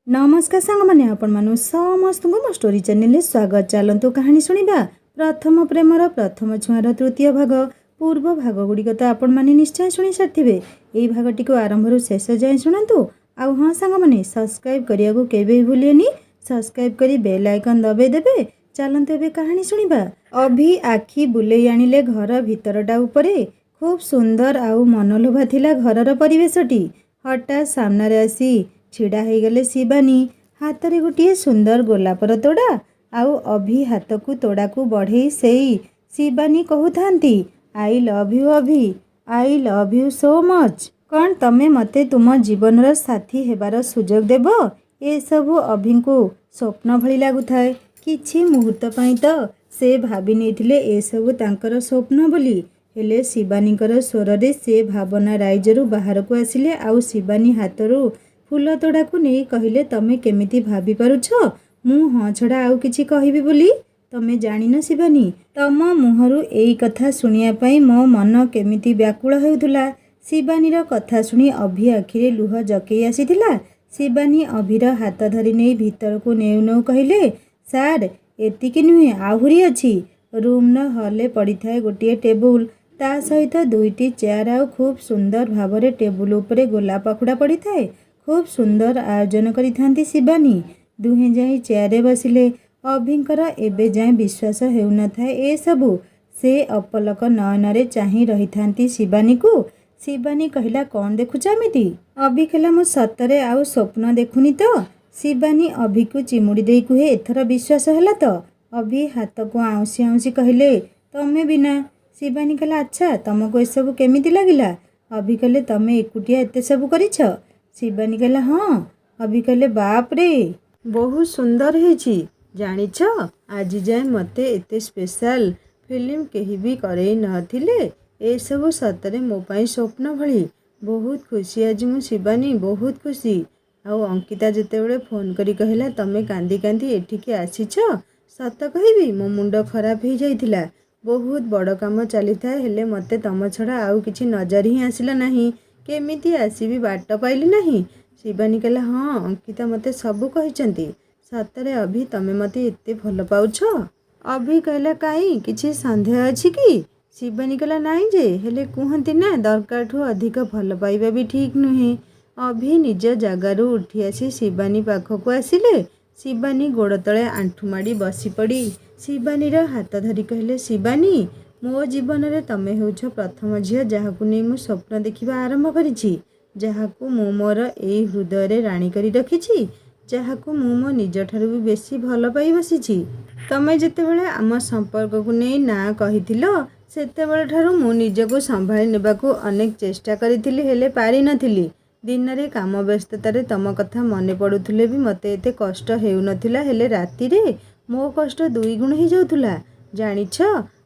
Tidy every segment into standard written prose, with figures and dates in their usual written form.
नमस्कार सांग मैंने आपण मानु समस्त मो स्टोरी चैनल स्वागत। चलतु कहानी शुणा प्रथम प्रेमर प्रथम छुआर तृतीय भाग पूर्व भाग गुड़िक तो आपण मैंने निश्चय शुणी सारे यही भागटी को आरंभ शेष जाए शुणु। आउ हाँ सांग मैंने सब्सक्राइब करने को केवे भूलिएनि, सब्सक्राइब करी बेल आइकन दबाई देबे। चलतु ए कहानी शुणा। अभि आखि बुले आनिले घर भितरटा उपरे। खूब सुंदर आउ मनलोभा थिला घरर परिवेशटी। हठात सामने आसी छिड़ा हो गले शिवानी। हाथ रे गोटे सुंदर गोलापर तोड़ा। आउ अभि हाथ को तोड़ा को बढ़े से शिवानी कहूथांती आई लव यू अभि, I love you so much. कौन तमे मते तुम जीवन साथी हेबार सुजोग देव? ए सबु अभि को स्वप्न भली लगुए। किछि मुहूर्त पई तो से भाभी नेथिले ए सबु तांकर स्वप्न बोली। हेले शिवानीकर स्वर रे से भावना राइजरू बाहर को आसिले। आउ शिवानी हाथरू फूल तोड़ा को नहीं कहले तमे केमिति भाभी पारुछ? मु हाँ छड़ा आउ किछि कहिबी बोली तमे जानिन शिवानी। तम मुहरु एई कथा सुनिया पई मो मन केमिति व्याकुल हेउथुला। शिवानीर कथा सुनी अभि आखिरे लुह जकेई आसीथिला। शिवानी अभिर हाथ धरी नहीं भीतर को नेउ नेउ कहले सार एतिकी नुहे आहुरी अछि। रूम न हॉले पड़ी थाए गोटे टेबुल, ता सहित दुईटी चेयर आउ खूब सुंदर भावरे टेबुल उपरे गोलाप पाखुड़ा पड़ी थाए। खूब सुंदर आयोजन करी थांती शिवानी। दुहे जाई चेयर बसिले। अभिंकर एबे जाए विश्वास हेउ न थाए ए सबु। से अपलक नयन रे चाही रही थांती शिवानी को। शिवानी कहला कौन देखुछ एमिति? अभि कहला मु सतरे आउ स्वप्न देखुनी तो। शिवानी अभि को चिमुड़ी देई कुहे एथर विश्वास हैला तो? अभि हाथ को आउसी आउसी कहले तमे बिना। शिवानी कहला अच्छा तुमको ए सब केमिति लागिला? अभि कहले तमे एकुटिया एते सब करिछ? शिवानी कहला हाँ। अभि कहले बाप रे बहुत सुंदर है। जानिछ आज जाए मते एते स्पेशल फिल्म केही भी करे नथिले। ए सब सतरे मो पाई स्वप्न भली। बहुत खुशी आज मु शिवानी, बहुत खुशी। आउ अंकिता जेतेबेले फोन करी कहला तमे कांदी कांदी एठिके आसीछ? सत कहबी मो मुंड खराब हो जाइथिला। बहुत बड़ काम चली थाए हेले मते तम छड़ा आउ किछि नजर ही आसिला नहीं। केमिति आसीबी बाट पाइली नहीं। शिवानी कहला हाँ अंकिता मते सबू कहिचंती। सतरे अभि तमे मते एते भल पाउछ? अभि कहला काई किछि संदेह अछि कि? शिवानी कहला नाही जे हेले कुहंती ना दरकार ठू अधिक भल पाइबा भी ठीक नुहे। अभि निज जगारू उठी आसी शिवानी पाखकू आसिले। शिवानी गोड़ तले आंठू माड़ी बसी पड़ी शिवानीर हाथ धरी कहले शिवानी मो जीवन रे तमे होछ प्रथम झियो जहाकू नै मु स्वप्न देखिबा आरंभ करिछि, जहाकू मु मोर एई हृदय रे राणी करी रखिछि, जहाकू मु मो निज ठारू भी बेसी भल पाई बसिछि। तमे जेतेबेले आम संपर्क को नै ना कहिथिलो सेतेबेले ठारू मु निजको संभाळी नेबाकू अनेक चेष्टा करिथिली हेले पारि नथिली। दिन रे काम व्यस्ततारे तम कथा मने पडुथुले भी मते एते कष्ट हेउ नथिला हेले राति रे मो कष्ट दुई गुण ही जाउथुला। जानिछ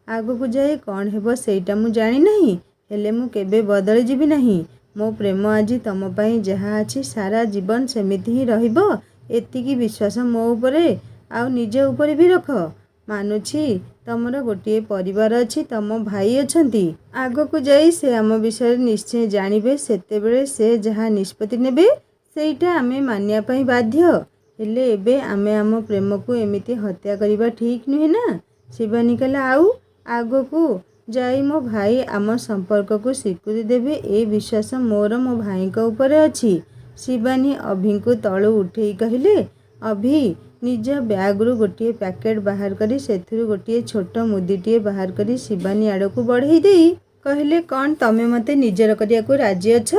आगो को जाए कौन हेबो सेटा मु जानी नहीं हेले मु केबे बदली जीवी नहीं। मो प्रेम आज तम पई जहा अछि सारा जीवन सेमिति ही रहिबो एतिकी विश्वास मो उपरे आउ निजे उपरे भी रख। मानुछि तमर गोटे परिवार अछि, तम भाई अछंती। आगो को जाई से आम विषय निश्चय जानिबे सेतेबेले से जहा निष्पत्ति नेबे सेटा आमे मानिया पई बाध्य। हेले एबे आमे आम प्रेम को एमिति हत्या करिबा ठीक नुहे ना। शिवानी कहला आउ आगो को जाई मो भाई आम संपर्क को स्वीकृति देवे ए विश्वास मोर मो भाई को ऊपर अछि। शिवानी अभि को तळु उठेई कहले अभि निज बैग रु गोटे पैकेट बाहर करी सेथुरु गोटे छोट मुदीटीए बाहर करी शिवानी आड़ को बढ़ई देई कहले कौन तमे मते निजर करिया को राजी अछ?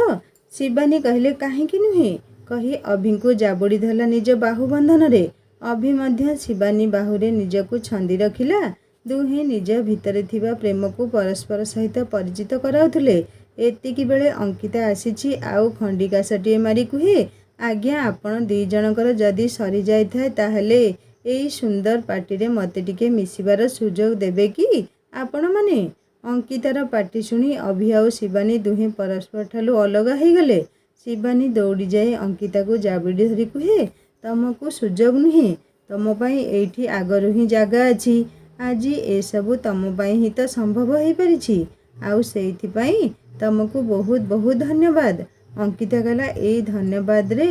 शिवानी कहले काहेकि नुहे कही अभि को जाबड़ी धला निज बाहु बंधन रे। अभि मध्य शिवानी बाहुरे निजको छंदी रखिला। दुहे निज भितरे थिबा प्रेम को परस्पर सहित परिचित कराउथुले। एतिकी बेले अंकिता आसीछि आउ खंडिकासटीए मारी कुहे आज्ञा आपण दुई जनकर जदि सरी जाय थाए ताहेले एई सुंदर पार्टी रे मते टिके मिसिबार सुजोग देबे कि आपण माने? अंकितार पार्टी सुनी अभि आउ शिवानी दुहे परस्पर ठालू अलगा हो गले। शिवानी दौड़ी जाए अंकिता को जाबड़ी धरी कुहे तमको सुजोग नुहे, तम पई एठी आगरु ही जागा अछि। आज ए सबु तम पई ही तो संभव हो परिछि आउ सेइथि पई तमको बहुत बहुत धन्यवाद। अंकिता कहला ए धन्यवाद रे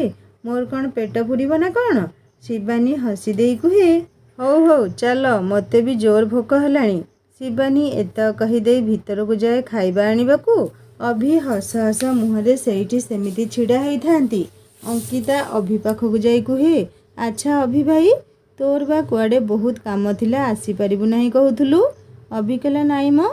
मोर कौन पेट पुरिब ना कौन? शिवानी हसी देई कुहे हौ हौ चल मते भी जोर भोक हेलाणी। शिवानी एत कहीदेई भितरକୁ जाए खाଇବା आଣିବାକୁ। अभि हस हस मुहरे ସେଇଠି ସେମିତି ଛିଡ଼ା ହେଇଥାନ୍ତି। अंकिता अभि पाखକୁ ଯାଇ କୁହେ ଆଚ୍ଛା अभि भाई तोर बा कुआडे बहुत काम थिला आसीपारिबु नाही कहुथुलु। अभि कहला नाई म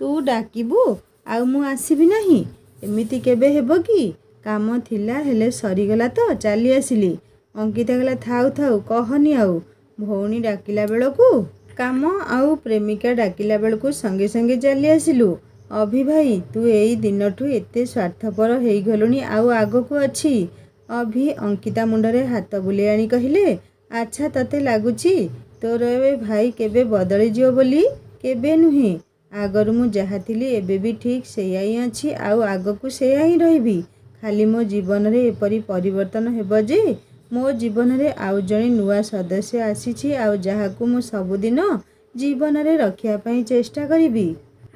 तू डाकिबु आउ मु आसीबि नाही एमिति केबे हेबो कि? काम थिला हेले सरीगला तो चाली आसिली। अंकिता कहला थाउ थाउ कहनी आउ भौणी डाकिला बेलकु काम आउ प्रेमिका डाकिला बेलकु संगे संगे चाली आसिलु। अभि भाई तू एई दिनठू एते स्वार्थपर हेइगलुनी आउ आगकू अछि। अभि अंकिता मुंडरे हाथ बुले आनी कहिले अच्छा तते लागुची तोर ए भाई केबे बदली जियो बोली? केबे नुहे आगरु मु जहा थिली एबे भी ठीक सेया ही अछि आउ आगकू सेया ही रहिबी। खाली मो जीवन रे एपरी परिवर्तन हेबो जे मो जीवन रे आउ जणे नुआ सदस्य आसीछि आउ जहाकू मु सबुदिन जीवन रे रखिया पई चेष्टा करिबी।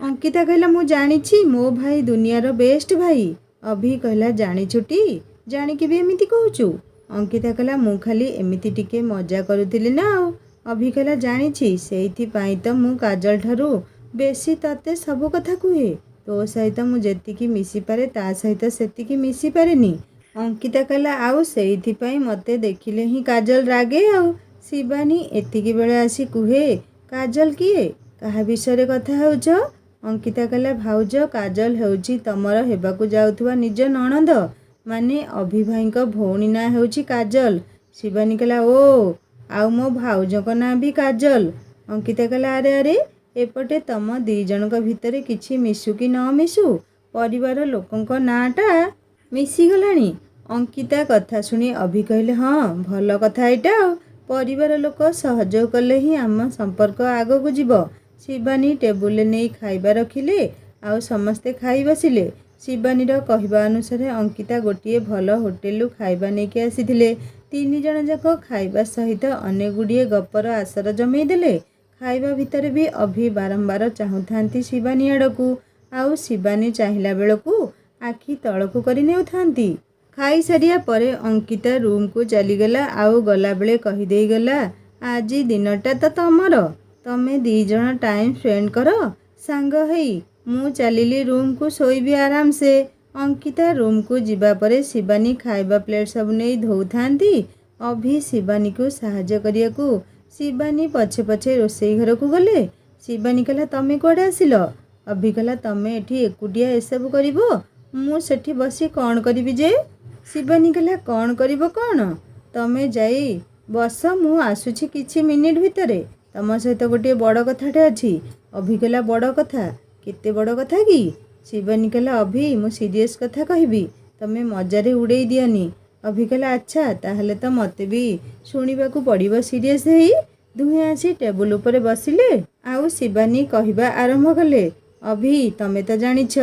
अंकिता कहला मु जानिछि मो भाई दुनियार बेस्ट भाई। अभि कहला जानी छुटी जानी कि भी एमिति कहूचु? अंकिता कहला मु खाली एमिति टिके मजा करुथिली ना आउ। अभि कहला जानिछि सेइथि पई तो मु काजल ठारू बेसी तते सब कथा कुहे तो सहित मु जेतिकी मिसी पारे ता सहित सेतिकी मिसी पारेनी। अंकिता कहला आउ सेइथि पई मते देखिले ही काजल रागे आउ। शिवानी एतिकी बेले आसी कुहे काजल किए काहा विषय कथा होउछ? अंकिता कहला भाउज काजल हेउची तमर हेबाकू जाउथुवा निज नणंद माने अभि भाईଙ୍କ भौणी ना हेउची काजल। शिवानी कहला ओ आउ मो भाउजଙ୍କ ना भी काजल। अंकिता कहला अरे अरे एपटे तम दी जनक भितरे किछि मिसु कि न मिसु परिवार लोकंक नाटा मिसी गलानी। अंकिता कथा सुनी अभि कहले हाँ भल कथा एटा परिवार लोक सहयोग कले ही आम संपर्क आगकू जीव। शिवानी टेबुल नहीं खाइबा रखिले आउ समस्ते खाई बसिले। शिवानीर कहवा अनुसार अंकिता गोटे भल होटेलु खाइबा नेकी आसीथिले। तीन जन जाक खाइबा सहित अनेक गुड़िए गपर आसर जमई देले। खाइबा भितर भी अभि बारंबार चाहुथांती शिवानी आड़कू आउ शिवानी चाहिला बेलकू आखि तलकू करि नेउथांती। खाई सारिया परे अंकिता रूम को चलीगला आउ गला बेले कही देई गला आजी दिनटा तो तमर तमे दी जन टाइम स्पेंड कर सांग हेई मु चलिली रूम को सोईबी आराम से। अंकिता रूम को जीवा परे शिवानी खाइबा प्लेट सब नहीं धोउथांती। अभि शिवानी को साहाय्य करियाकू शिवानी पछे पछे रोसई घर को गले। शिवानी कहला तमे कुआडे आसिल? अभि कहला तमे एठी एकुटिया एसबु करिवो मु सेठी बसी कौन करिबी जे? शिवानी कहला कौन करिवो कौन तमे जाई बस मु आसुछि किछि मिनिट भितरे तम सहित गोटे बड़ कथाटे अछि। अभि कहला बड़ कथा केते बड़ कथा कि? शिवानी कहला अभि मु सीरियस कथा कहबी तमे मजारे उड़ेई दियनी। अभि कहला अच्छा ताहले तो मते भी शुणिबाकू पड़िबो सीरियस हेई। दुहे आसी टेबुल उपरे बसिले आउ शिवानी कहबा आरंभ कले अभि तमे तो जानिछ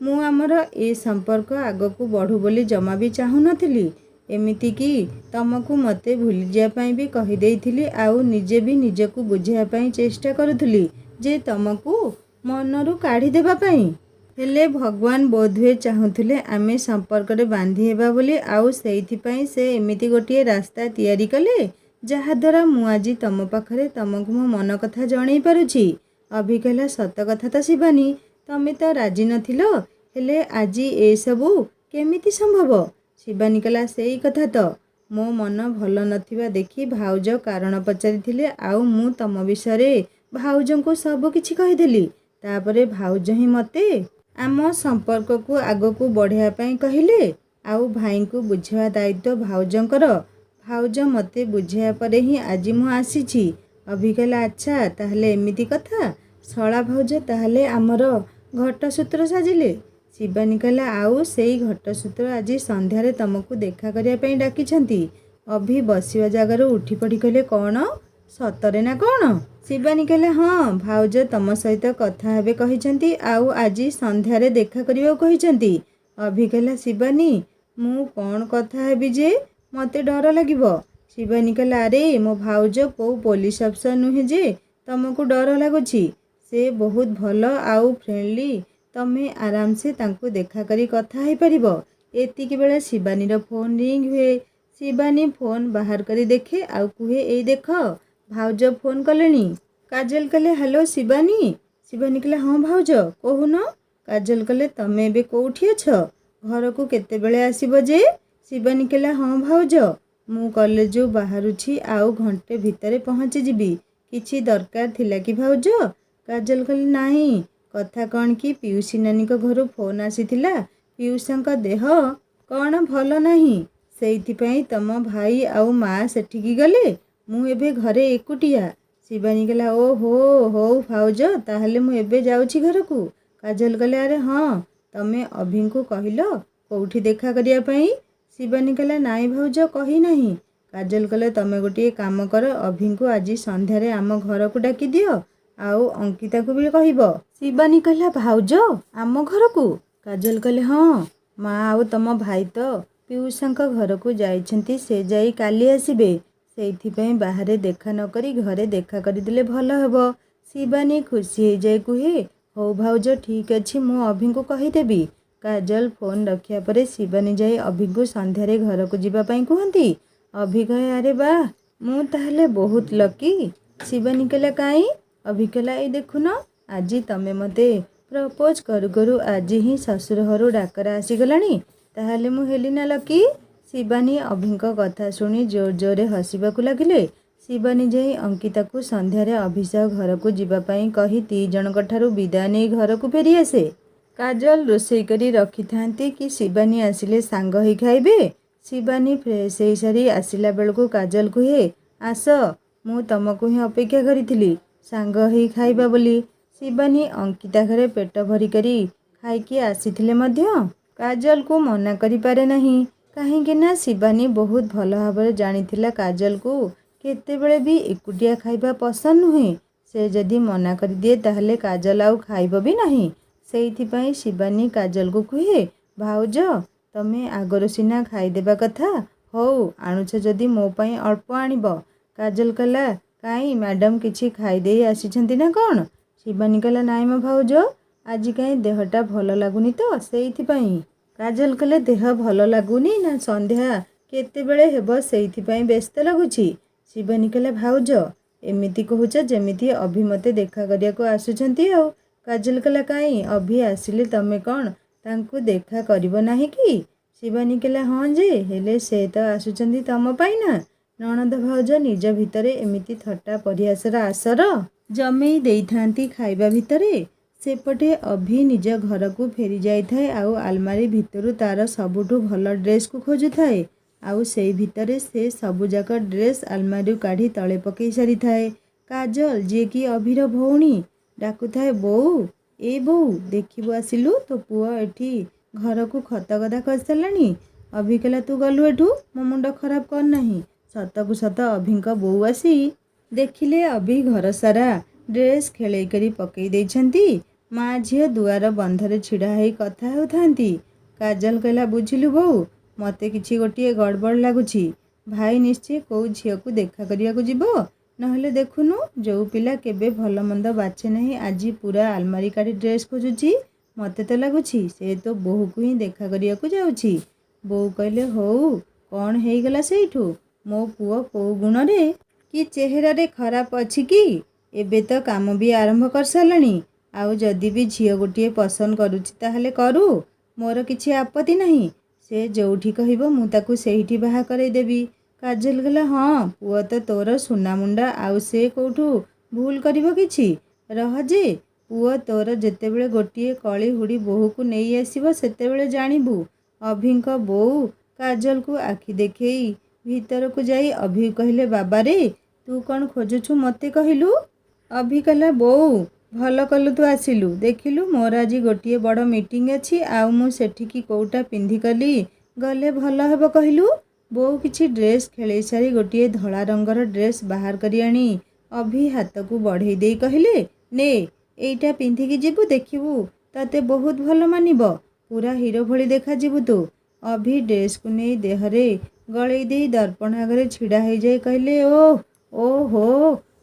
मु आमर ए संपर्क आगकू बढ़ू बोली जमा भी चाहू नथिली एमिति कि तमकू मते भूली जिया पई भी कहि देइथिली आउ निजे भी निजकू बुझिया पई चेष्टा करुथुली जे तमकू मनरू काढ़ी देबा पई। हेले भगवान बोधवे चाहुथिले आमे संपर्क रे बांधी हेबा बोली आउ सेइथि पई से एमिति गोटिए रास्ता तैयारी कले जहा द्वारा मु आजी तम पाखरे तमकू मो मन कथा जणई पारुछि। अभि कहला सत कथा तो शिवानी तमे तो राजी नथिलो हेले आजी ए सबू केमिति संभव? शिवानी कहला सेई कथा तो मो मन भल नथिबा देखि भाउज कारण पचारिथिले आउ मु तम विषय भाउजंकू सब किछि कहिदेली तापरे भाउज ही मते आम संपर्क को आगकू बढ़िया पई कहिले आउ भाई को बुझेवा दायित्व भाउजंकर भाउज मते बुझिया परे ही आज मु आसीछि। अभि कहला अच्छा ताहले एमिति कथा शला भाउज ताहले आमर घटसूत्र साजिले। शिवानी कहला आउ सेई घटसूत्र आज संध्यारे तमकू देखा करिया पई डाकिछंती। अभि बसिवा जगार उठी पड़ी कहले कौन सतरे ना कौन? शिवानी कहला हाँ भाउज तम सहित कथा हेबे कहिछंती आउ आज संध्यारे देखा करियो कहिछंती। अभि कहला शिवानी मु कौन कथा हेबी जे मते डर लागिबो। शिवानी कहला अरे मो भाउज को पुलिस अफसर नुहे जे तमको डर लागुछि से बहुत भल आउ फ्रेंडली तमे आराम से तांको देखा करी कथा हे परिबो। एतिकी बेले शिवानीर फोन रिंग हुए ଶିବାନୀ ଫୋନ୍ ବାହାର କରି ଦେଖେ ଆଉ କୁହେ, ଏଇ ଦେଖ ଭାଉଜ ଫୋନ୍ କଲେଣି। କାଜଲ କହିଲେ, ହ୍ୟାଲୋ ଶିବାନୀ। ଶିବାନୀ କହିଲେ, ହଁ ଭାଉଜ କହୁନ। କାଜଲ କହିଲେ, ତମେ ଏବେ କେଉଁଠି ଅଛ? ଘରକୁ କେତେବେଳେ ଆସିବ ଯେ? ଶିବାନୀ କହିଲା, ହଁ ଭାଉଜ ମୁଁ କଲେଜରୁ ବାହାରୁଛି, ଆଉ ଘଣ୍ଟେ ଭିତରେ ପହଞ୍ଚିଯିବି। କିଛି ଦରକାର ଥିଲା କି ଭାଉଜ? କାଜଲ କହିଲେ, ନାହିଁ। କଥା କ'ଣ କି ପିଉସୀ ନାନୀଙ୍କ ଘରୁ ଫୋନ୍ ଆସିଥିଲା। ପିଉସାଙ୍କ ଦେହ କ'ଣ ଭଲ ନାହିଁ, ସେଇଥିପାଇଁ ତମ ଭାଇ ଆଉ ମା ସେଠିକି ଗଲେ। ମୁଁ ଏବେ ଘରେ ଏକୁଟିଆ। ଶିବାନୀ କହିଲା, ଓହୋ ହଉ ଭାଉଜ, ତାହେଲେ ମୁଁ ଏବେ ଯାଉଛି ଘରକୁ। କାଜଲ କହିଲେ, ଆରେ ହଁ, ତମେ ଅଭିଙ୍କୁ କହିଲ କେଉଁଠି ଦେଖା କରିବା ପାଇଁ? ଶିବାନୀ କହିଲା, ନାଇଁ ଭାଉଜ କହିନାହିଁ। କାଜଲ କହିଲେ, ତମେ ଗୋଟିଏ କାମ କର, ଅଭିଙ୍କୁ ଆଜି ସନ୍ଧ୍ୟାରେ ଆମ ଘରକୁ ଡାକିଦିଅ, ଆଉ ଅଙ୍କିତାକୁ ବି କହିବ। ଶିବାନୀ କହିଲା, ଭାଉଜ ଆମ ଘରକୁ? କାଜଲ କହିଲେ, ହଁ, ମା ଆଉ ତମ ଭାଇ ତ ପିଉସାଙ୍କ ଘରକୁ ଯାଇଛନ୍ତି, ସେ ଯାଇ କାଲି ଆସିବେ। ସେଇଥିପାଇଁ ବାହାରେ ଦେଖା ନ କରି ଘରେ ଦେଖା କରିଦେଲେ ଭଲ ହେବ। ଶିବାନୀ ଖୁସି ହେଇଯାଇ କୁହେ, ହଉ ଭାଉଜ ଠିକ୍ ଅଛି, ମୁଁ ଅଭିଙ୍କୁ କହିଦେବି। କାଜଲ ଫୋନ୍ ରଖିବା ପରେ ଶିବାନୀ ଯାଇ ଅଭିଙ୍କୁ ସନ୍ଧ୍ୟାରେ ଘରକୁ ଯିବା ପାଇଁ କୁହନ୍ତି। ଅଭି କହେ, ଆରେ ବାଃ, ମୁଁ ତାହେଲେ ବହୁତ ଲକି। ଶିବାନୀ କହିଲା, କାହିଁ? ଅଭି କହିଲା, ଏଇ ଦେଖୁନ, ଆଜି ତମେ ମୋତେ ପ୍ରପୋଜ୍ କରୁ କରୁ ଆଜି ହିଁ ଶ୍ୱଶୁର ଘରୁ ଡାକରା ଆସିଗଲାଣି। ତାହେଲେ ମୁଁ ହେଲି ନା ଲକି? ଶିବାନୀ ଅଭିଙ୍କ କଥା ଶୁଣି ଜୋର ଜୋରରେ ହସିବାକୁ ଲାଗିଲେ। ଶିବାନୀ ଯାଇ ଅଙ୍କିତାକୁ ସନ୍ଧ୍ୟାରେ ଅଭି ସହ ଘରକୁ ଯିବା ପାଇଁ କହି ଦି ଜଣଙ୍କ ଠାରୁ ବିଦାୟ ନେଇ ଘରକୁ ଫେରିଆସେ। କାଜଲ ରୋଷେଇ କରି ରଖିଥାନ୍ତି କି ଶିବାନୀ ଆସିଲେ ସାଙ୍ଗ ହେଇ ଖାଇବେ। ଶିବାନୀ ଫ୍ରେଶ୍ ହେଇସାରି ଆସିଲା ବେଳକୁ କାଜଲ କୁହେ, ଆସ, ମୁଁ ତମକୁ ହିଁ ଅପେକ୍ଷା କରିଥିଲି, ସାଙ୍ଗ ହେଇ ଖାଇବା ବୋଲି। ଶିବାନୀ ଅଙ୍କିତା ଘରେ ପେଟ ଭରି କରି ଖାଇକି ଆସିଥିଲେ ମଧ୍ୟ କାଜଲକୁ ମନା କରିପାରେ ନାହିଁ। କାହିଁକି ନା ଶିବାନୀ ବହୁତ ଭଲ ଭାବରେ ଜାଣିଥିଲା କାଜଲକୁ କେତେବେଳେ ବି ଏକୁଟିଆ ଖାଇବା ପସନ୍ଦ ନୁହେଁ। ସେ ଯଦି ମନା କରିଦିଏ ତାହେଲେ କାଜଲ ଆଉ ଖାଇବ ବି ନାହିଁ। ସେଇଥିପାଇଁ ଶିବାନୀ କାଜଲକୁ କୁହେ, ଭାଉଜ ତମେ ଆଗରୁ ସିନା ଖାଇଦେବା କଥା, ହଉ ଆଣୁଛ ଯଦି ମୋ ପାଇଁ ଅଳ୍ପ ଆଣିବ। କାଜଲ କହିଲା, କାହିଁ ମ୍ୟାଡ଼ାମ୍ କିଛି ଖାଇଦେଇ ଆସିଛନ୍ତି ନା କ'ଣ? ଶିବାନୀ କହିଲା, ନାଇଁ ମୋ ଭାଉଜ, ଆଜି କାହିଁ ଦେହଟା ଭଲ ଲାଗୁନି ତ ସେଇଥିପାଇଁ। କାଜଲ କହିଲେ, ଦେହ ଭଲ ଲାଗୁନି ନା ସନ୍ଧ୍ୟା କେତେବେଳେ ହେବ ସେଇଥିପାଇଁ ବ୍ୟସ୍ତ ଲାଗୁଛି? ଶିବାନୀ କହିଲା, ଭାଉଜ ଏମିତି କହୁଛ ଯେମିତି ଅଭି ମୋତେ ଦେଖା କରିବାକୁ ଆସୁଛନ୍ତି ଆଉ। କାଜଲ କହିଲା, କାହିଁ ଅଭି ଆସିଲେ ତମେ କ'ଣ ତାଙ୍କୁ ଦେଖା କରିବ ନାହିଁ କି? ଶିବାନୀ କହିଲା, ହଁ ଯେ, ହେଲେ ସେ ତ ଆସୁଛନ୍ତି ତମ ପାଇଁ ନା। ନଣନ୍ଦ ଭାଉଜ ନିଜ ଭିତରେ ଏମିତି ଥଟ୍ଟା ପରିହାସର ଆସର ଜମେଇ ଦେଇଥାନ୍ତି ଖାଇବା ଭିତରେ। ସେପଟେ ଅଭି ନିଜ ଘରକୁ ଫେରି ଯାଇଥାଏ ଆଉ ଆଲମାରୀ ଭିତରୁ ତାର ସବୁଠୁ ଭଲ ଡ୍ରେସ୍କୁ ଖୋଜୁଥାଏ। ଆଉ ସେଇ ଭିତରେ ସେ ସବୁଯାକ ଡ୍ରେସ୍ ଆଲମାରୀରୁ କାଢ଼ି ତଳେ ପକାଇ ସାରିଥାଏ। କାଜଲ, ଯିଏକି ଅଭିର ଭଉଣୀ, ଡାକୁଥାଏ, ବୋଉ, ଏ ବୋଉ ଦେଖିବୁ ଆସିଲୁ, ତୋ ପୁଅ ଏଠି ଘରକୁ ଖତ ଗଦା କରିସାରିଲାଣି। ଅଭି କହିଲା, ତୁ ଗଲୁ ଏଠୁ, ମୋ ମୁଣ୍ଡ ଖରାପ କର ନାହିଁ। ସତକୁ ସତ ଅଭିଙ୍କ ବୋଉ ଆସି ଦେଖିଲେ ଅଭି ଘର ସାରା ଡ୍ରେସ୍ ଖେଳେଇ କରି ପକାଇ ଦେଇଛନ୍ତି। ମା ଝିଅ ଦୁଆର ବନ୍ଧରେ ଛିଡ଼ା ହେଇ କଥା ହେଉଥାନ୍ତି। କାଜଲ କହିଲା, ବୁଝିଲୁ ବୋଉ, ମୋତେ କିଛି ଗୋଟିଏ ଗଡ଼ବଡ଼ ଲାଗୁଛି। ଭାଇ ନିଶ୍ଚୟ କେଉଁ ଝିଅକୁ ଦେଖା କରିବାକୁ ଯିବ। ନହେଲେ ଦେଖୁନୁ, ଯୋଉ ପିଲା କେବେ ଭଲ ମନ୍ଦ ବାଛେ ନାହିଁ ଆଜି ପୁରା ଆଲମାରୀ କାଢ଼ି ଡ୍ରେସ୍ ଖୋଜୁଛି। ମୋତେ ତ ଲାଗୁଛି ସେ ତୋ ବୋହୂକୁ ହିଁ ଦେଖା କରିବାକୁ ଯାଉଛି। ବୋଉ କହିଲେ, ହଉ, କ'ଣ ହେଇଗଲା ସେଇଠୁ? ମୋ ପୁଅ କୋଉ ଗୁଣରେ କି ଚେହେରାରେ ଖରାପ ଅଛି କି? ଏବେ ତ କାମ ବି ଆରମ୍ଭ କରିସାରିଲାଣି। ଆଉ ଯଦି ବି ଝିଅ ଗୋଟିଏ ପସନ୍ଦ କରୁଛି ତାହେଲେ କରୁ, ମୋର କିଛି ଆପତ୍ତି ନାହିଁ। ସେ ଯୋଉଠି କହିବ ମୁଁ ତାକୁ ସେଇଠି ବାହା କରେଇଦେବି। କାଜଲ କହିଲା, ହଁ, ପୁଅ ତ ତୋର ସୁନାମୁଣ୍ଡା, ଆଉ ସେ କୋଉଠୁ ଭୁଲ କରିବ କିଛି? ରହ ଯେ, ପୁଅ ତୋର ଯେତେବେଳେ ଗୋଟିଏ କଳି ହୁଡ଼ି ବୋହୂକୁ ନେଇ ଆସିବ ସେତେବେଳେ ଜାଣିବୁ। ଅଭିଙ୍କ ବୋଉ କାଜଲକୁ ଆଖି ଦେଖେଇ ଭିତରକୁ ଯାଇ ଅଭି କହିଲେ, ବାବାରେ, ତୁ କ'ଣ ଖୋଜୁଛୁ ମୋତେ କହିଲୁ? ଅଭି କହିଲା, ବୋଉ, ଭଲ କଲୁ ତୁ ଆସିଲୁ। ଦେଖିଲୁ ମୋର ଆଜି ଗୋଟିଏ ବଡ଼ ମିଟିଂ ଅଛି, ଆଉ ମୁଁ ସେଠିକି କୋଉଟା ପିନ୍ଧିକଲି ଗଲେ ଭଲ ହେବ କହିଲୁ? ବୋଉ କିଛି ଡ୍ରେସ୍ ଖେଳେଇ ସାରି ଗୋଟିଏ ଧଳା ରଙ୍ଗର ଡ୍ରେସ୍ ବାହାର କରି ଆଣି ଅଭି ହାତକୁ ବଢ଼େଇ ଦେଇ କହିଲେ, ନେ, ଏଇଟା ପିନ୍ଧିକି ଯିବୁ, ଦେଖିବୁ ତତେ ବହୁତ ଭଲ ମାନିବ, ପୁରା ହିରୋ ଭଳି ଦେଖାଯିବୁ ତୁ। ଅଭି ଡ୍ରେସ୍କୁ ନେଇ ଦେହରେ ଗଳେଇ ଦେଇ ଦର୍ପଣ ଆଗରେ ଛିଡ଼ା ହେଇଯାଇ କହିଲେ, ଓହୋ,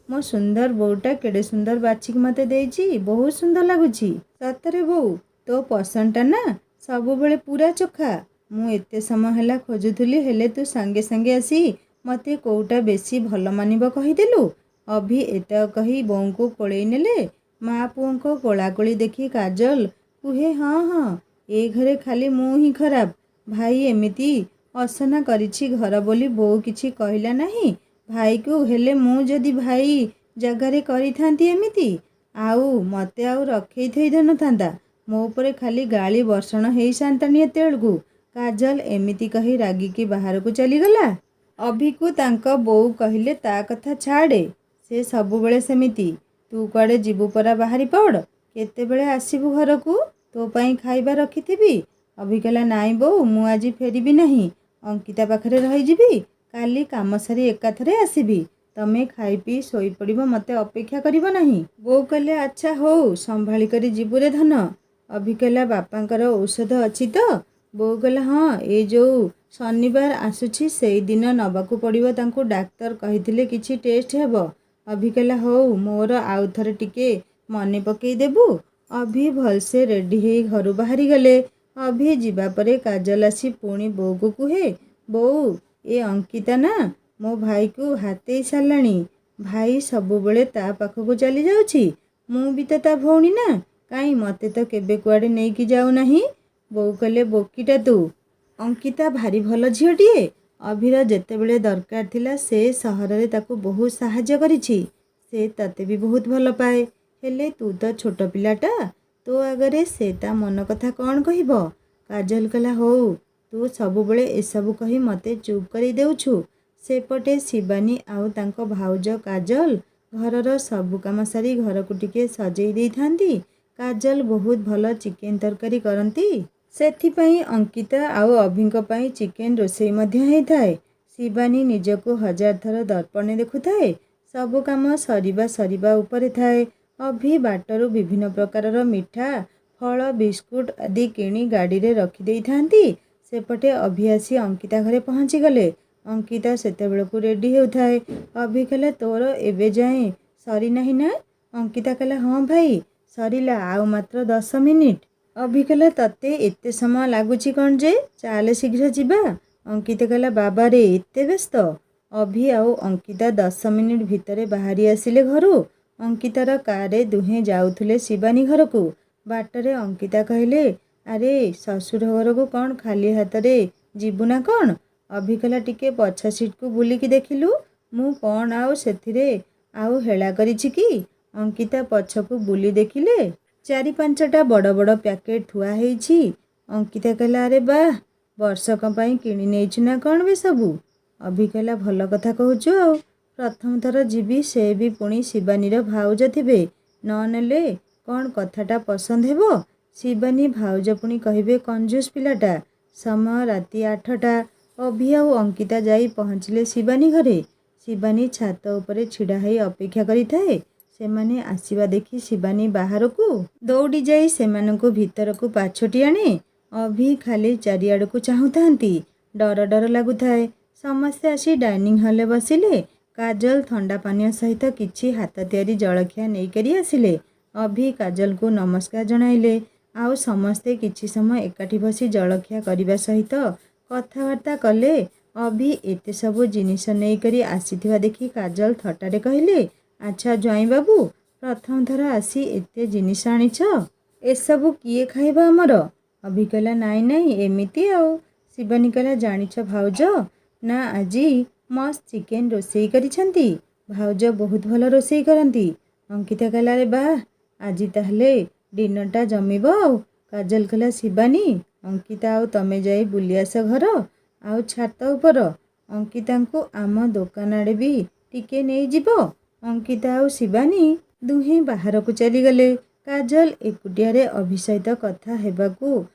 ମୋ ସୁନ୍ଦର ବୋଉଟା କେଡ଼େ ସୁନ୍ଦର ବାଛିକି ମୋତେ ଦେଇଛି, ବହୁତ ସୁନ୍ଦର ଲାଗୁଛି। ସତରେ ବୋଉ, ତୋ ପସନ୍ଦଟା ନା ସବୁବେଳେ ପୁରା ଚୋଖା। ମୁଁ ଏତେ ସମୟ ହେଲା ଖୋଜୁଥିଲି, ହେଲେ ତୁ ସାଙ୍ଗେ ସାଙ୍ଗେ ଆସି ମୋତେ କୋଉଟା ବେଶୀ ଭଲ ମାନିବ କହିଦେଲୁ। ଅଭି ଏତକ କହି ବୋଉଙ୍କୁ କୋଳେଇ ନେଲେ। ମା ପୁଅଙ୍କ କୋଳାକୋଳି ଦେଖି କାଜଲ କୁହେ, ହଁ ହଁ, ଏ ଘରେ ଖାଲି ମୁଁ ହିଁ ଖରାପ। ଭାଇ ଏମିତି ଅସନା କରିଛି ଘର ବୋଲି ବୋଉ କିଛି କହିଲା ନାହିଁ ଭାଇକୁ। ହେଲେ ମୁଁ ଯଦି ଭାଇ ଜାଗାରେ କରିଥାନ୍ତି ଏମିତି, ଆଉ ମୋତେ ଆଉ ରଖେଇ ଥୋଇ ଧରିନଥାନ୍ତା। ମୋ ଉପରେ ଖାଲି ଗାଳି ବର୍ଷଣ ହେଇସାନ୍ତାଣି ଏତେବେଳକୁ। କାଜଲ ଏମିତି କହି ରାଗିକି ବାହାରକୁ ଚାଲିଗଲା। ଅଭିକୁ ତାଙ୍କ ବୋଉ କହିଲେ, ତା କଥା ଛାଡ଼େ, ସେ ସବୁବେଳେ ସେମିତି। ତୁ କୁଆଡ଼େ ଯିବୁ ପରା, ବାହାରି ପଡ଼। କେତେବେଳେ ଆସିବୁ ଘରକୁ? ତୋ ପାଇଁ ଖାଇବା ରଖିଥିବି। ଅଭି କହିଲା, ନାଇଁ ବୋଉ, ମୁଁ ଆଜି ଫେରିବି ନାହିଁ। ଅଙ୍କିତା ପାଖରେ ରହିଯିବି। କାଲି କାମ ସାରି ଏକାଥରେ ଆସିବି। ତମେ ଖାଇ ପିଇ ଶୋଇପଡ଼ିବ, ମୋତେ ଅପେକ୍ଷା କରିବ ନାହିଁ। ବୋଉ କହିଲେ, ଆଚ୍ଛା ହଉ, ସମ୍ଭାଳି କରି ଯିବୁରେ ଧନ। ଅଭି କହିଲା, ବାପାଙ୍କର ଔଷଧ ଅଛି ତ? ବୋଉ କହିଲା, ହଁ, ଏ ଯୋଉ ଶନିବାର ଆସୁଛି ସେଇଦିନ ନେବାକୁ ପଡ଼ିବ ତାଙ୍କୁ। ଡାକ୍ତର କହିଥିଲେ କିଛି ଟେଷ୍ଟ ହେବ। ଅଭି କହିଲା, ହଉ, ମୋର ଆଉ ଥରେ ଟିକେ ମନେ ପକେଇ ଦେବୁ। ଅଭି ଭଲସେ ରେଡ଼ି ହେଇ ଘରୁ ବାହାରିଗଲେ। ଅଭି ଯିବା ପରେ କାଜଲ ଆସି ପୁଣି ବୋଉକୁ କୁହେ, ବୋଉ, ଏ ଅଙ୍କିତା ନା ମୋ ଭାଇକୁ ହାତେଇ ସାରିଲାଣି। ଭାଇ ସବୁବେଳେ ତା ପାଖକୁ ଚାଲି ଯାଉଛି। ମୁଁ ବି ତ ତା ଭଉଣୀ ନା, କାହିଁ ମୋତେ ତ କେବେ କୁଆଡ଼େ ନେଇକି ଯାଉନାହିଁ। ବୋଉ କହିଲେ, ବୋକିଟା ତୁ। ଅଙ୍କିତା ଭାରି ଭଲ ଝିଅଟିଏ। ଅଭିର ଯେତେବେଳେ ଦରକାର ଥିଲା ସେ ସହରରେ ତାକୁ ବହୁତ ସାହାଯ୍ୟ କରିଛି। ସେ ତତେ ବି ବହୁତ ଭଲ ପାଏ। ହେଲେ ତୁ ତ ଛୋଟ ପିଲାଟା, ତୋ ଆଗରେ ସେ ତା ମନ କଥା କ'ଣ କହିବ? କାଜଲ କହିଲା, ହଉ, ତୁ ସବୁବେଳେ ଏସବୁ କହି ମୋତେ ଚୁପ୍ କରି ଦେଉଛୁ। ସେପଟେ ଶିବାନୀ ଆଉ ତାଙ୍କ ଭାଉଜ କାଜଲ ଘରର ସବୁ କାମ ସାରି ଘରକୁ ଟିକେ ସଜେଇ ଦେଇଥାନ୍ତି। କାଜଲ ବହୁତ ଭଲ ଚିକେନ ତରକାରୀ କରନ୍ତି। ସେଥିପାଇଁ ଅଙ୍କିତା ଆଉ ଅଭିଙ୍କ ପାଇଁ ଚିକେନ ରୋଷେଇ ମଧ୍ୟ ହେଇଥାଏ। ଶିବାନୀ ନିଜକୁ 1000 ଥର ଦର୍ପଣରେ ଦେଖୁଥାଏ। ସବୁ କାମ ସରିବା ଉପରେ ଥାଏ। ଅଭି ବାଟରୁ ବିଭିନ୍ନ ପ୍ରକାରର ମିଠା, ଫଳ, ବିସ୍କୁଟ ଆଦି କିଣି ଗାଡ଼ିରେ ରଖିଦେଇଥାନ୍ତି। ସେପଟେ ଅଭି ଆସି ଅଙ୍କିତା ଘରେ ପହଞ୍ଚିଗଲେ। ଅଙ୍କିତା ସେତେବେଳକୁ ରେଡ଼ି ହେଉଥାଏ। ଅଭି କହିଲା, ତୋର ଏବେ ଯାଏଁ ସରିନାହିଁ ନା? ଅଙ୍କିତା କହିଲା, ହଁ ଭାଇ, ସରିଲା, ଆଉ ମାତ୍ର 10 ମିନିଟ୍। ଅଭି କହିଲା, ତତେ ଏତେ ସମୟ ଲାଗୁଛି କ'ଣ ଯେ? ଚାଲେ ଶୀଘ୍ର ଯିବା। ଅଙ୍କିତା କହିଲା, ବାବାରେ, ଏତେ ବ୍ୟସ୍ତ? ଅଭି ଆଉ ଅଙ୍କିତା 10 ମିନିଟ୍ ଭିତରେ ବାହାରି ଆସିଲେ ଘରୁ। ଅଙ୍କିତାର କାରରେ ଦୁହେଁ ଯାଉଥିଲେ ଶିବାନୀ ଘରକୁ। ବାଟରେ ଅଙ୍କିତା କହିଲେ, ଆରେ ଶ୍ୱଶୁର ଘରକୁ କ'ଣ ଖାଲି ହାତରେ ଯିବୁ ନା କ'ଣ? ଅଭି କହିଲା, ଟିକେ ପଛ ସିଟ୍‌କୁ ବୁଲିକି ଦେଖିଲୁ, ମୁଁ କ'ଣ ଆଉ ସେଥିରେ ଆଉ ହେଳା କରିଛି କି? ଅଙ୍କିତା ପଛକୁ ବୁଲି ଦେଖିଲେ 4-5ଟା ବଡ଼ ବଡ଼ ପ୍ୟାକେଟ୍ ଥୁଆ ହେଇଛି। ଅଙ୍କିତା କହିଲା, ଆରେ ବାଃ, ବର୍ଷକ ପାଇଁ କିଣି ନେଇଛୁ ନା କ'ଣ ବେ ସବୁ? ଅଭି କହିଲା, ଭଲ କଥା କହୁଛୁ ଆଉ। ପ୍ରଥମ ଥର ଯିବି, ସେ ବି ପୁଣି ଶିବାନୀର ଭାଉଜ ଥିବେ। ନ ନେଲେ କ'ଣ କଥାଟା ପସନ୍ଦ ହେବ? ଶିବାନୀ ଭାଉଜ ପୁଣି କହିବେ କଞ୍ଜୁସ୍ ପିଲାଟା। ସମୟ ରାତି 8ଟା। ଅଭି ଆଉ ଅଙ୍କିତା ଯାଇ ପହଞ୍ଚିଲେ ଶିବାନୀ ଘରେ। ଶିବାନୀ ଛାତ ଉପରେ ଛିଡ଼ା ହେଇ ଅପେକ୍ଷା କରିଥାଏ। ସେମାନେ ଆସିବା ଦେଖି ଶିବାନୀ ବାହାରକୁ ଦୌଡ଼ି ଯାଇ ସେମାନଙ୍କୁ ଭିତରକୁ ପାଛୋଟି ଆଣେ। ଅଭି ଖାଲି ଚାରିଆଡ଼କୁ ଚାହୁଁଥାନ୍ତି। ଡର ଡର ଲାଗୁଥାଏ। ସମସ୍ତେ ଆସି ଡାଇନିଂ ହଲ୍‌ରେ ବସିଲେ। କାଜଲ ଥଣ୍ଡା ପାନୀୟ ସହିତ କିଛି ହାତ ତିଆରି ଜଳଖିଆ ନେଇକରି ଆସିଲେ। ଅଭି କାଜଲକୁ ନମସ୍କାର ଜଣାଇଲେ। ଆଉ ସମସ୍ତେ କିଛି ସମୟ ଏକାଠି ବସି ଜଳଖିଆ କରିବା ସହିତ କଥାବାର୍ତ୍ତା କଲେ। ଅଭି ଏତେ ସବୁ ଜିନିଷ ନେଇକରି ଆସିଥିବା ଦେଖି କାଜଲ ଥଟ୍ଟାରେ କହିଲେ, ଆଚ୍ଛା ଜ୍ୱାଇଁବାବୁ, ପ୍ରଥମ ଥର ଆସି ଏତେ ଜିନିଷ ଆଣିଛ? ଏସବୁ କିଏ ଖାଇବ ଆମର? ଅଭି କହିଲା, ନାଇଁ ନାଇଁ, ଏମିତି ଆଉ। ଶିବାନୀ କହିଲା, ଜାଣିଛ ଭାଉଜ, ନା ଆଜି ମସ୍ତ ଚିକେନ ରୋଷେଇ କରିଛନ୍ତି। ଭାଉଜ ବହୁତ ଭଲ ରୋଷେଇ କରନ୍ତି। ଅଙ୍କିତା କହିଲା, ଆରେ ବାଃ, ଆଜି ତାହେଲେ ଡିନରଟା ଜମିବ ଆଉ। କାଜଲ କହିଲା, ଶିବାନୀ, ଅଙ୍କିତା ଆଉ ତମେ ଯାଇ ବୁଲି ଆସ ଘର ଆଉ ଛାତ ଉପର। ଅଙ୍କିତାଙ୍କୁ ଆମ ଦୋକାନ ଆଡ଼େ ବି ଟିକେ ନେଇଯିବ। ଅଙ୍କିତା ଆଉ ଶିବାନୀ ଦୁହେଁ ବାହାରକୁ ଚାଲିଗଲେ। କାଜଲ ଏକୁଟିଆରେ ଅଭି ସହିତ କଥା ହେବାକୁ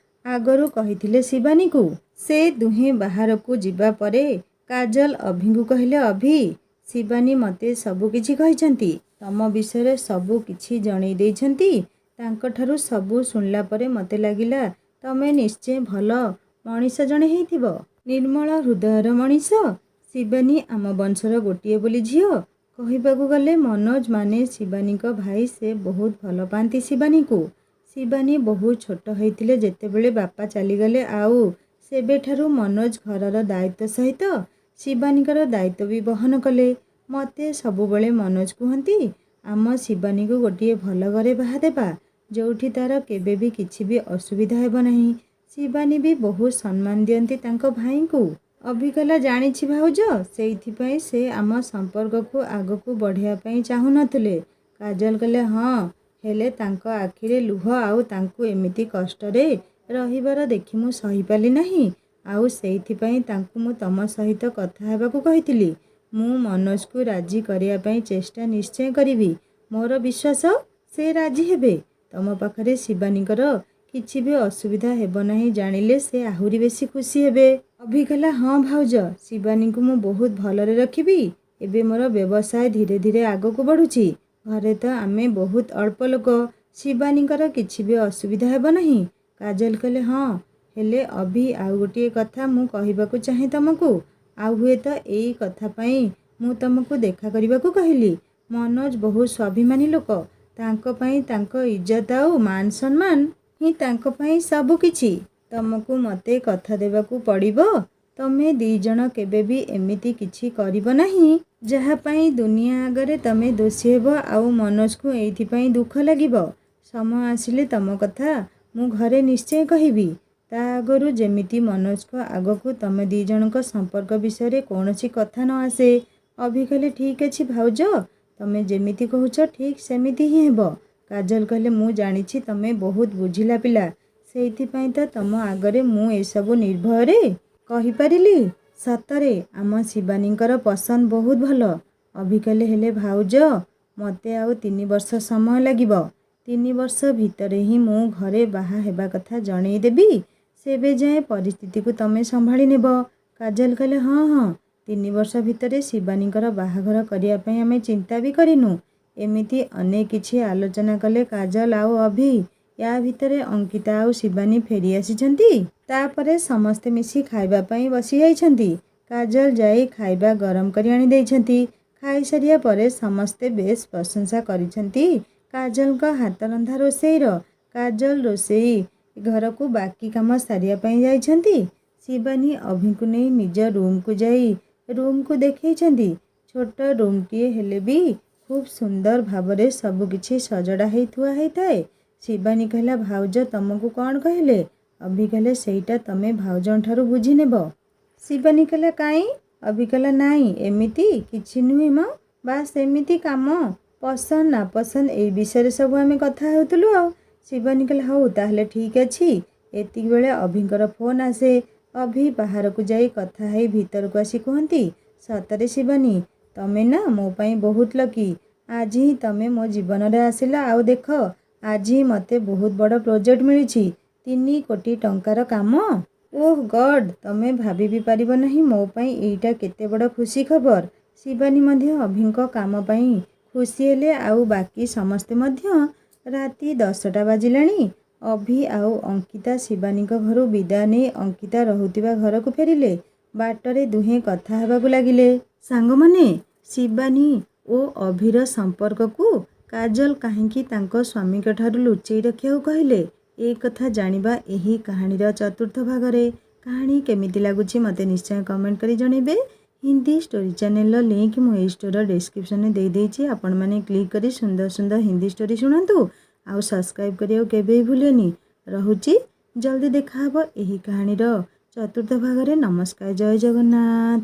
ଆଗରୁ କହିଥିଲେ ଶିବାନୀକୁ। ସେ ଦୁହେଁ ବାହାରକୁ ଯିବା ପରେ କାଜଲ ଅଭିଙ୍କୁ କହିଲେ, ଅଭି, ଶିବାନୀ ମୋତେ ସବୁ କିଛି କହିଛନ୍ତି। ତମ ବିଷୟରେ ସବୁ କିଛି ଜଣେଇ ଦେଇଛନ୍ତି। ତାଙ୍କଠାରୁ ସବୁ ଶୁଣିଲା ପରେ ମୋତେ ଲାଗିଲା ତମେ ନିଶ୍ଚୟ ଭଲ ମଣିଷ ଜଣେ ହେଇଥିବ, ନିର୍ମଳ ହୃଦୟର ମଣିଷ। ଶିବାନୀ ଆମ ବଂଶର ଗୋଟିଏ ବୋଲି ଝିଅ। କହିବାକୁ ଗଲେ ମନୋଜ ମାନେ ଶିବାନୀଙ୍କ ଭାଇ, ସେ ବହୁତ ଭଲ ପାଆନ୍ତି ଶିବାନୀକୁ। ଶିବାନୀ ବହୁତ ଛୋଟ ହେଇଥିଲେ ଯେତେବେଳେ ବାପା ଚାଲିଗଲେ, ଆଉ ସେବେଠାରୁ ମନୋଜ ଘରର ଦାୟିତ୍ୱ ସହିତ ଶିବାନୀଙ୍କର ଦାୟିତ୍ୱ ବି ବହନ କଲେ। ମୋତେ ସବୁବେଳେ ମନୋଜ କୁହନ୍ତି, ଆମ ଶିବାନୀକୁ ଗୋଟିଏ ଭଲ ଘରେ ବାହା ଦେବା, ଯେଉଁଠି ତା'ର କେବେ ବି କିଛି ବି ଅସୁବିଧା ହେବ ନାହିଁ। ଶିବାନୀ ବି ବହୁତ ସମ୍ମାନ ଦିଅନ୍ତି ତାଙ୍କ ଭାଇଙ୍କୁ। ଅଭିକଲା ଜାଣିଛି ଭାଉଜ, ସେଇଥିପାଇଁ ସେ ଆମ ସମ୍ପର୍କକୁ ଆଗକୁ ବଢ଼ାଇବା ପାଇଁ ଚାହୁଁନଥିଲେ। କାଜଲ କହିଲେ, ହଁ, ହେଲେ ତାଙ୍କ ଆଖିରେ ଲୁହ ଆଉ ତାଙ୍କୁ ଏମିତି କଷ୍ଟରେ ରହିବାର ଦେଖି ମୁଁ ସହିପାରିଲି ନାହିଁ। ଆଉ ସେଇଥିପାଇଁ ତାଙ୍କୁ ମୁଁ ତମ ସହିତ କଥା ହେବାକୁ କହିଥିଲି। ମୁଁ ମନୋଜକୁ ରାଜି କରିବା ପାଇଁ ଚେଷ୍ଟା ନିଶ୍ଚୟ କରିବି। ମୋର ବିଶ୍ୱାସ ସେ ରାଜି ହେବେ। ତମ ପାଖରେ ଶିବାନୀଙ୍କର କିଛି ବି ଅସୁବିଧା ହେବ ନାହିଁ ଜାଣିଲେ ସେ ଆହୁରି ବେଶୀ ଖୁସି ହେବେ। ଅଭି କହିଲା, ହଁ ଭାଉଜ, ଶିବାନୀଙ୍କୁ ମୁଁ ବହୁତ ଭଲରେ ରଖିବି। ଏବେ ମୋର ବ୍ୟବସାୟ ଧୀରେ ଧୀରେ ଆଗକୁ ବଢ଼ୁଛି। ଘରେ ତ ଆମେ ବହୁତ ଅଳ୍ପ ଲୋକ, ଶିବାନୀଙ୍କର କିଛି ବି ଅସୁବିଧା ହେବ ନାହିଁ। କାଜଲ କହିଲେ, ହଁ, ହେଲେ ଅଭି, ଆଉ ଗୋଟିଏ କଥା ମୁଁ କହିବାକୁ ଚାହେଁ ତମକୁ। ଆଉ ହୁଏତ ଏଇ କଥା ପାଇଁ ମୁଁ ତମକୁ ଦେଖା କରିବାକୁ କହିଲି। ମନୋଜ ବହୁତ ସ୍ୱାଭିମାନୀ ଲୋକ। ତାଙ୍କ ପାଇଁ ତାଙ୍କ ଇଜ୍ଜତ ଆଉ ମାନ ସମ୍ମାନ ହିଁ ତାଙ୍କ ପାଇଁ ସବୁ କିଛି। ତମକୁ ମୋତେ କଥା ଦେବାକୁ ପଡ଼ିବ, ତମେ ଦି ଜଣ କେବେ ବି ଏମିତି କିଛି କରିବ ନାହିଁ ଯାହା ପାଇଁ ଦୁନିଆ ଆଗରେ ତମେ ଦୋଷୀ ହେବ ଆଉ ମନୋଜକୁ ଏଇଥିପାଇଁ ଦୁଃଖ ଲାଗିବ। ସମୟ ଆସିଲେ ତମ କଥା ମୁଁ ଘରେ ନିଶ୍ଚୟ କହିବି। ତା ଆଗରୁ ଯେମିତି ମନୋଜଙ୍କ ଆଗକୁ ତମେ ଦି ଜଣଙ୍କ ସମ୍ପର୍କ ବିଷୟରେ କୌଣସି କଥା ନ ଆସେ। ଅଭି କହିଲେ, ଠିକ୍ ଅଛି ଭାଉଜ, ତମେ ଯେମିତି କହୁଛ ଠିକ୍ ସେମିତି ହିଁ ହେବ। କାଜଲ କହିଲେ, ମୁଁ ଜାଣିଛି ତମେ ବହୁତ ବୁଝିଲା ପିଲା, ସେଇଥିପାଇଁ ତ ତମ ଆଗରେ ମୁଁ ଏସବୁ ନିର୍ଭୟରେ କହିପାରିଲି। ସତରେ ଆମ ଶିବାନୀଙ୍କର ପସନ୍ଦ ବହୁତ ଭଲ। ଅଭି କହିଲେ, ହେଲେ ଭାଉଜ, ମୋତେ ଆଉ 3 ବର୍ଷ ସମୟ ଲାଗିବ। 3 ବର୍ଷ ଭିତରେ ହିଁ ମୁଁ ଘରେ ବାହା ହେବା କଥା ଜଣେଇ ଦେବି। ସେବେ ଯାଏଁ ପରିସ୍ଥିତିକୁ ତମେ ସମ୍ଭାଳି ନେବ। କାଜଲ କହିଲେ, ହଁ ହଁ, 3 ବର୍ଷ ଭିତରେ ଶିବାନୀଙ୍କର ବାହାଘର କରିବା ପାଇଁ ଆମେ ଚିନ୍ତା ବି କରିନୁ। ଏମିତି ଅନେକ କିଛି ଆଲୋଚନା କଲେ କାଜଲ ଆଉ ଅଭି। ୟା ଭିତରେ ଅଙ୍କିତା ଆଉ ଶିବାନୀ ଫେରି ଆସିଛନ୍ତି। ତାପରେ ସମସ୍ତେ ମିଶି ଖାଇବା ପାଇଁ ବସି ଯାଇଛନ୍ତି। କାଜଲ ଯାଇ ଖାଇବା ଗରମ କରି ଆଣି ଦେଇଛନ୍ତି। ଖାଇସାରିବା ପରେ ସମସ୍ତେ ବେଶ ପ୍ରଶଂସା କରିଛନ୍ତି କାଜଲଙ୍କ ହାତରନ୍ଧା ରୋଷେଇର। କାଜଲ ରୋଷେଇ ଘରକୁ ବାକି କାମ ସାରିବା ପାଇଁ ଯାଇଛନ୍ତି। ଶିବାନୀ ଅଭିଙ୍କୁ ନେଇ ନିଜ ରୁମ୍କୁ ଯାଇ ରୁମ୍କୁ ଦେଖେଇଛନ୍ତି। ଛୋଟ ରୁମ୍ଟିଏ ହେଲେ ବି ଖୁବ୍ ସୁନ୍ଦର ଭାବରେ ସବୁକିଛି ସଜଡ଼ା ହେଇ ଥୁଆ ହେଇଥାଏ। ଶିବାନୀ କହିଲା, ଭାଉଜ ତମକୁ କ'ଣ କହିଲେ? ଅଭି କହିଲେ, ସେଇଟା ତମେ ଭାଉଜଙ୍କଠାରୁ ବୁଝି ନେବ। ଶିବାନୀ କହିଲା, କାଇଁ? ଅଭି କହିଲା, ନାଇଁ, ଏମିତି କିଛି ନୁହେଁ ମ, ବାସ୍ ଏମିତି କାମ, ପସନ୍ଦ ନାପସନ୍ଦ ଏଇ ବିଷୟରେ ସବୁ ଆମେ କଥା ହେଉଥିଲୁ ଆଉ। ଶିବାନୀ କହିଲା, ହଉ ତାହେଲେ ଠିକ୍ ଅଛି। ଏତିକି ବେଳେ ଅଭିଙ୍କର ଫୋନ୍ ଆସେ। ଅଭି ବାହାରକୁ ଯାଇ କଥା ହେଇ ଭିତରକୁ ଆସି କୁହନ୍ତି, ସତରେ ଶିବାନୀ, ତମେ ନା ମୋ ପାଇଁ ବହୁତ ଲକି। ଆଜି ହିଁ ତମେ ମୋ ଜୀବନରେ ଆସିଲ। ଆଉ ଦେଖ, ଆଜି ମୋତେ ବହୁତ ବଡ଼ ପ୍ରୋଜେକ୍ଟ ମିଳିଛି, 3 କୋଟି ଟଙ୍କାର କାମ। ଓଃ ଗଡ୍, ତମେ ଭାବି ବି ପାରିବ ନାହିଁ ମୋ ପାଇଁ ଏଇଟା କେତେ ବଡ଼ ଖୁସି ଖବର। ଶିବାନୀ ମଧ୍ୟ ଅଭିଙ୍କ କାମ ପାଇଁ ଖୁସି ହେଲେ ଆଉ ବାକି ସମସ୍ତେ ମଧ୍ୟ। ରାତି 10ଟା ବାଜିଲାଣି। ଅଭି ଆଉ ଅଙ୍କିତା ଶିବାନୀଙ୍କ ଘରୁ ବିଦାୟ ନେଇ ଅଙ୍କିତା ରହୁଥିବା ଘରକୁ ଫେରିଲେ। ବାଟରେ ଦୁହେଁ କଥା ହେବାକୁ ଲାଗିଲେ। ସାଙ୍ଗମାନେ, ଶିବାନୀ ଓ ଅଭିର ସମ୍ପର୍କକୁ କାଜଲ କାହିଁକି ତାଙ୍କ ସ୍ୱାମୀଙ୍କଠାରୁ ଲୁଚେଇ ରଖିବାକୁ କହିଲେ, ଏ କଥା ଜାଣିବା ଏହି କାହାଣୀର 4ର୍ଥ ଭାଗରେ। କାହାଣୀ କେମିତି ଲାଗୁଛି ମୋତେ ନିଶ୍ଚୟ କମେଣ୍ଟ କରି ଜଣାଇବେ। ହିନ୍ଦୀ ଷ୍ଟୋରି ଚ୍ୟାନେଲର ଲିଙ୍କ ମୁଁ ଏହି ଷ୍ଟୋରିର ଡେସ୍କ୍ରିପସନରେ ଦେଇଦେଇଛି। ଆପଣମାନେ କ୍ଲିକ୍ କରି ସୁନ୍ଦର ସୁନ୍ଦର ହିନ୍ଦୀ ଷ୍ଟୋରି ଶୁଣନ୍ତୁ। ଆଉ ସବସ୍କ୍ରାଇବ୍ କରିବାକୁ କେବେ ବି ଭୁଲେନି। ରହୁଛି, ଜଲ୍ଦି ଦେଖାହେବ ଏହି କାହାଣୀର 4ର୍ଥ ଭାଗରେ। ନମସ୍କାର, ଜୟ ଜଗନ୍ନାଥ।